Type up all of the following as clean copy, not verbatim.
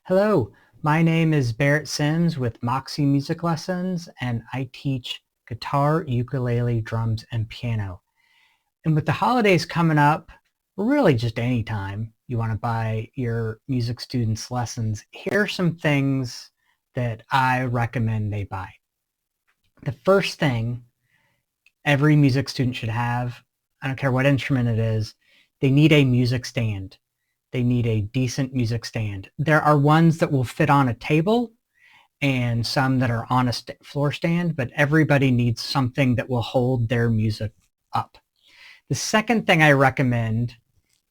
Hello, my name is Barrett Sims with Moxie Music Lessons, and I teach guitar, ukulele, drums, and piano. And with the holidays coming up, really just any time you want to buy your music students lessons, here are some things that I recommend they buy. The first thing every music student should have, I don't care what instrument it is, they need a music stand. They need a decent music stand. There are ones that will fit on a table and some that are on a floor stand, but everybody needs something that will hold their music up. The second thing I recommend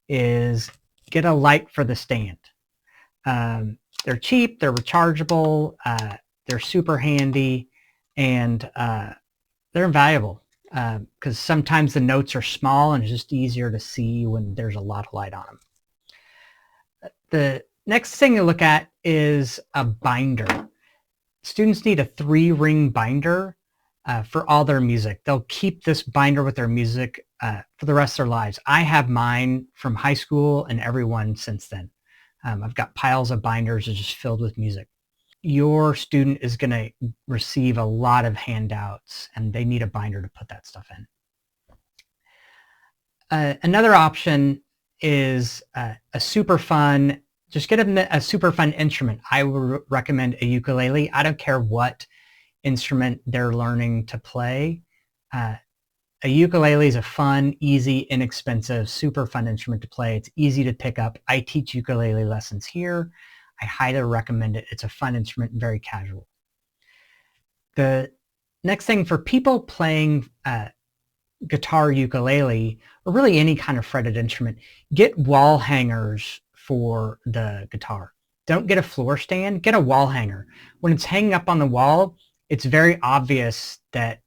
is get a light for the stand. They're cheap, they're rechargeable, they're super handy, and they're invaluable because sometimes the notes are small and it's just easier to see when there's a lot of light on them. The next thing to look at is a binder. Students need a 3-ring binder for all their music. They'll keep this binder with their music for the rest of their lives. I have mine from high school and everyone since then. I've got piles of binders that are just filled with music. Your student is going to receive a lot of handouts and they need a binder to put that stuff in. Another option is a super fun, just get them a super fun instrument. I would recommend a ukulele. I don't care what instrument they're learning to play. A ukulele is a fun, easy, inexpensive, super fun instrument to play. It's easy to pick up. I teach ukulele lessons here. I highly recommend it. It's a fun instrument, very casual. The next thing for people playing guitar, ukulele, or really any kind of fretted instrument, get wall hangers for the guitar. Don't get a floor stand, get a wall hanger. When it's hanging up on the wall, it's very obvious that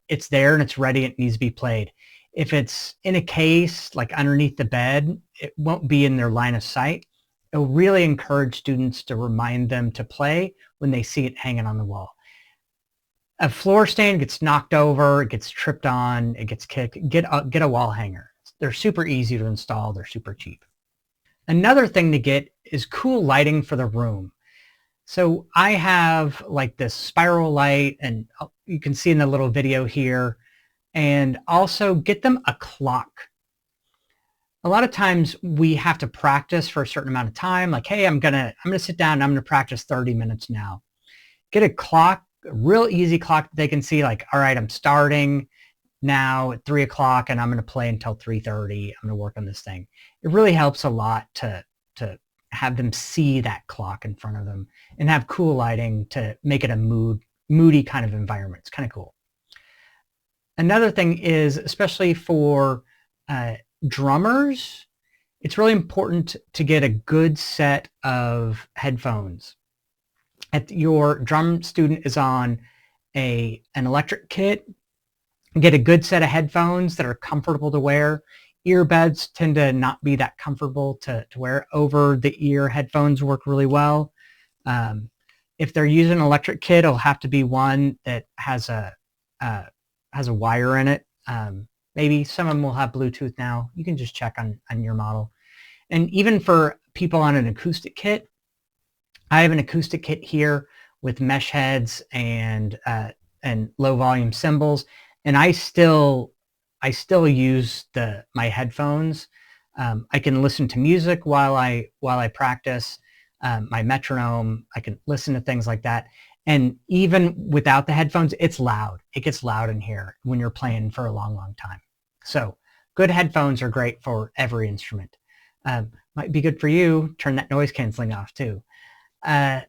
it's there and it's ready and it needs to be played. If it's in a case, like underneath the bed, it won't be in their line of sight. It'll really encourage students to remind them to play when they see it hanging on the wall. A floor stand gets knocked over, it gets tripped on, it gets kicked. Get a wall hanger. They're super easy to install. They're super cheap. Another thing to get is cool lighting for the room. So I have like this spiral light, and you can see in the little video here, and also get them a clock. A lot of times we have to practice for a certain amount of time. Like, hey, I'm gonna sit down and I'm gonna practice 30 minutes now. Get a clock, a real easy clock that they can see, like, all right, I'm starting now at 3 o'clock and I'm going to play until 3:30. I'm going to work on this thing. It really helps a lot to have them see that clock in front of them and have cool lighting to make it a moody kind of environment. It's kind of cool. Another thing is, especially for drummers, it's really important to get a good set of headphones. If your drum student is on an electric kit, get a good set of headphones that are comfortable to wear. Earbuds tend to not be that comfortable to wear. Over the ear headphones work really well. If they're using an electric kit, it'll have to be one that has a wire in it. Maybe some of them will have Bluetooth now. You can just check on your model. And even for people on an acoustic kit, I have an acoustic kit here with mesh heads and low volume cymbals, and I still use my headphones. I can listen to music while I practice. My metronome, I can listen to things like that. And even without the headphones, it's loud. It gets loud in here when you're playing for a long, long time. So good headphones are great for every instrument. Might be good for you. Turn that noise canceling off too. The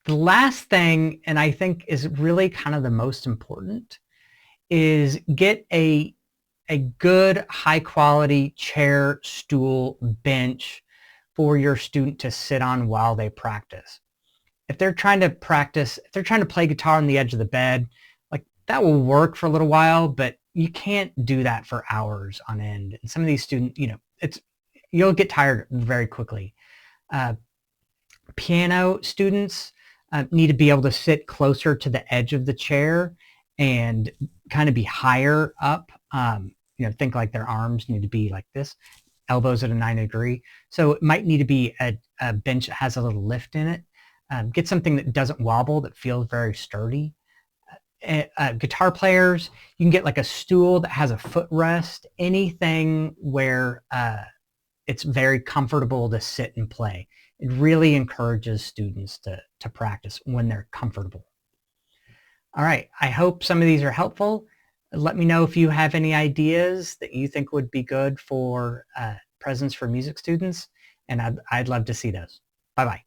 last thing, and I think is really kind of the most important, is get a good high quality chair, stool, bench for your student to sit on while they practice. If they're trying to play guitar on the edge of the bed, like, that will work for a little while, but you can't do that for hours on end. And some of these students, you'll get tired very quickly. Piano students need to be able to sit closer to the edge of the chair and kind of be higher up. Think like their arms need to be like this, elbows at a 90 degree. So it might need to be a bench that has a little lift in it. Get something that doesn't wobble, that feels very sturdy. Guitar players, you can get like a stool that has a footrest, anything where it's very comfortable to sit and play. It really encourages students to practice when they're comfortable. All right, I hope some of these are helpful. Let me know if you have any ideas that you think would be good for Presence for Music students, and I'd love to see those. Bye-bye.